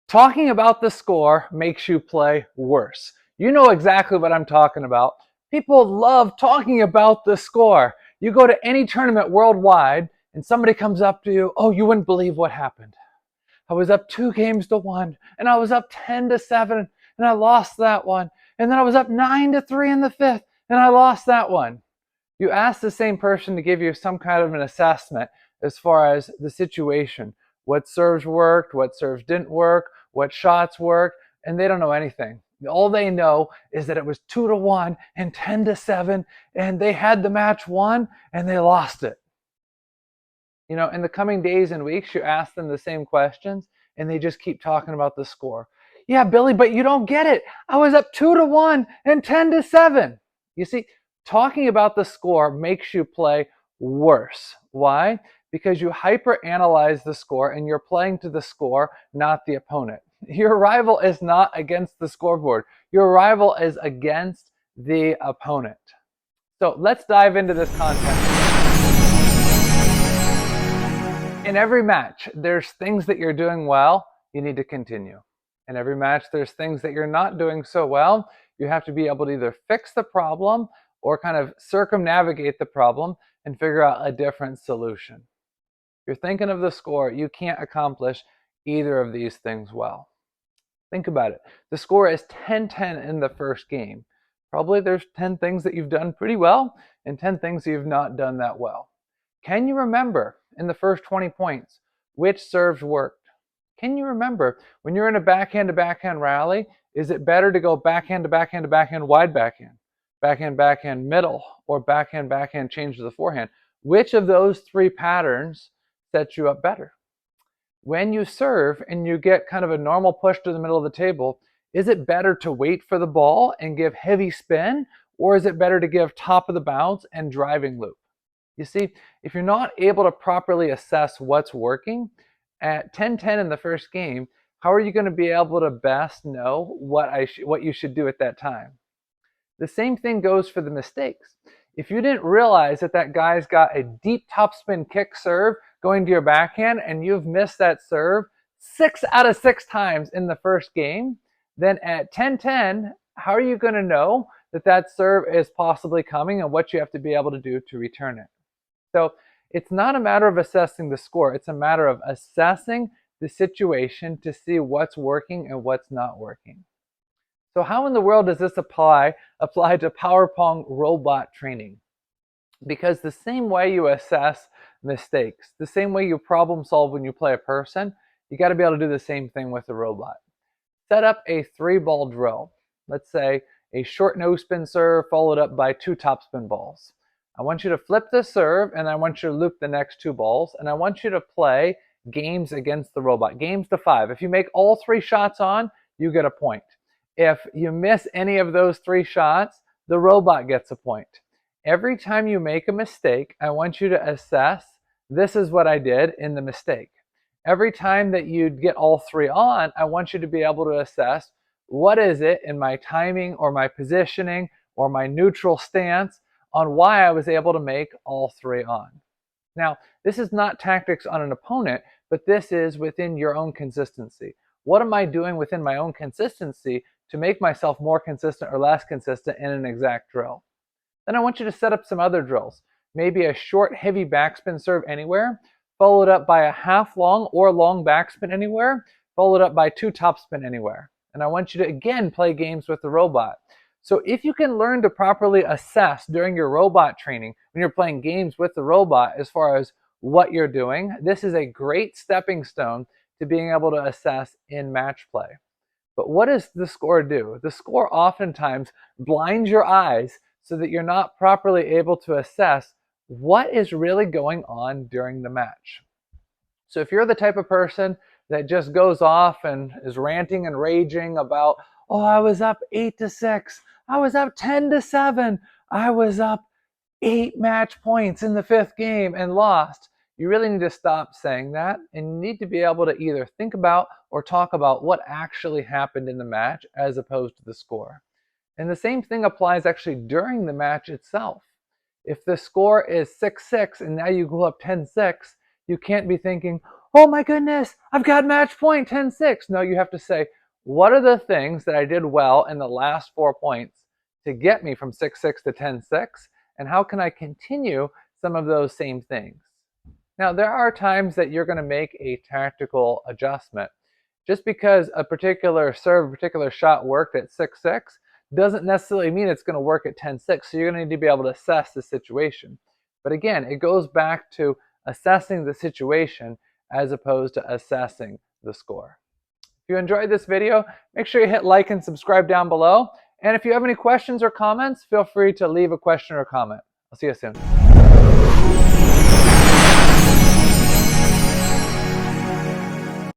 Talking about the score makes you play worse. You know exactly what I'm talking about. People love talking about the score. You go to any tournament worldwide and somebody comes up to you, oh, you wouldn't believe what happened. I was up 2 games to 1 and I was up 10-7 and I lost that one. And then I was up 9-3 in the fifth and I lost that one. You ask the same person to give you some kind of an assessment as far as the situation. What serves worked, what serves didn't work, what shots worked, and they don't know anything. All they know is that it was 2-1 and 10-7, and they had the match won and they lost it. You know, in the coming days and weeks, you ask them the same questions and they just keep talking about the score. Yeah, Billy, but you don't get it. I was up 2-1 and 10-7. You see, talking about the score makes you play worse. Why? Because you hyper-analyze the score and you're playing to the score, not the opponent. Your rival is not against the scoreboard. Your rival is against the opponent. So let's dive into this content. In every match, there's things that you're doing well, you need to continue. In every match, there's things that you're not doing so well. You have to be able to either fix the problem or kind of circumnavigate the problem and figure out a different solution. If you're thinking of the score, you can't accomplish either of these things well. Think about it. The score is 10-10 in the first game. Probably there's 10 things that you've done pretty well and 10 things that you've not done that well. Can you remember in the first 20 points which serves worked? Can you remember when you're in a backhand to backhand rally, is it better to go backhand to backhand to backhand, wide backhand, backhand, backhand, middle, or backhand, backhand, change to the forehand? Which of those three patterns sets you up better? When you serve and you get kind of a normal push to the middle of the table, is it better to wait for the ball and give heavy spin, or is it better to give top of the bounce and driving loop? You see, if you're not able to properly assess what's working, at 10-10 in the first game, how are you going to be able to best know what you should do at that time? The same thing goes for the mistakes. If you didn't realize that guy's got a deep topspin kick serve going to your backhand and you've missed that serve 6 out of 6 times in the first game, then at 10-10, how are you going to know that serve is possibly coming and what you have to be able to do to return it? So it's not a matter of assessing the score. It's a matter of assessing the situation to see what's working and what's not working. So how in the world does this apply to Power Pong robot training? Because the same way you assess mistakes, the same way you problem solve when you play a person, you got to be able to do the same thing with the robot. Set up a 3-ball drill. Let's say a short nose spin serve followed up by 2 topspin balls. I want you to flip the serve and I want you to loop the next 2 balls and I want you to play games against the robot, games to 5. If you make all 3 shots on, you get a point. If you miss any of those 3 shots, the robot gets a point. Every time you make a mistake, I want you to assess, this is what I did in the mistake. Every time that you get all 3 on, I want you to be able to assess, what is it in my timing or my positioning or my neutral stance on why I was able to make all 3 on. Now, this is not tactics on an opponent, but this is within your own consistency. What am I doing within my own consistency to make myself more consistent or less consistent in an exact drill? Then I want you to set up some other drills. Maybe a short, heavy backspin serve anywhere, followed up by a half long or long backspin anywhere, followed up by 2 topspin anywhere. And I want you to, again, play games with the robot. So if you can learn to properly assess during your robot training, when you're playing games with the robot as far as what you're doing, this is a great stepping stone to being able to assess in match play. But what does the score do? The score oftentimes blinds your eyes so that you're not properly able to assess what is really going on during the match. So if you're the type of person that just goes off and is ranting and raging about, oh, I was up 8-6, I was up 10-7, I was up 8 match points in the 5th game and lost. You really need to stop saying that, and you need to be able to either think about or talk about what actually happened in the match as opposed to the score. And the same thing applies actually during the match itself. If the score is 6-6 and now you go up 10-6, you can't be thinking, oh my goodness, I've got match point 10-6. No, you have to say, what are the things that I did well in the last 4 points to get me from 6-6 to 10-6? And how can I continue some of those same things? Now, there are times that you're going to make a tactical adjustment. Just because a particular serve, a particular shot worked at 6-6 doesn't necessarily mean it's going to work at 10-6. So you're going to need to be able to assess the situation. But again, it goes back to assessing the situation as opposed to assessing the score. If you enjoyed this video, make sure you hit like and subscribe down below. And if you have any questions or comments, feel free to leave a question or comment. I'll see you soon.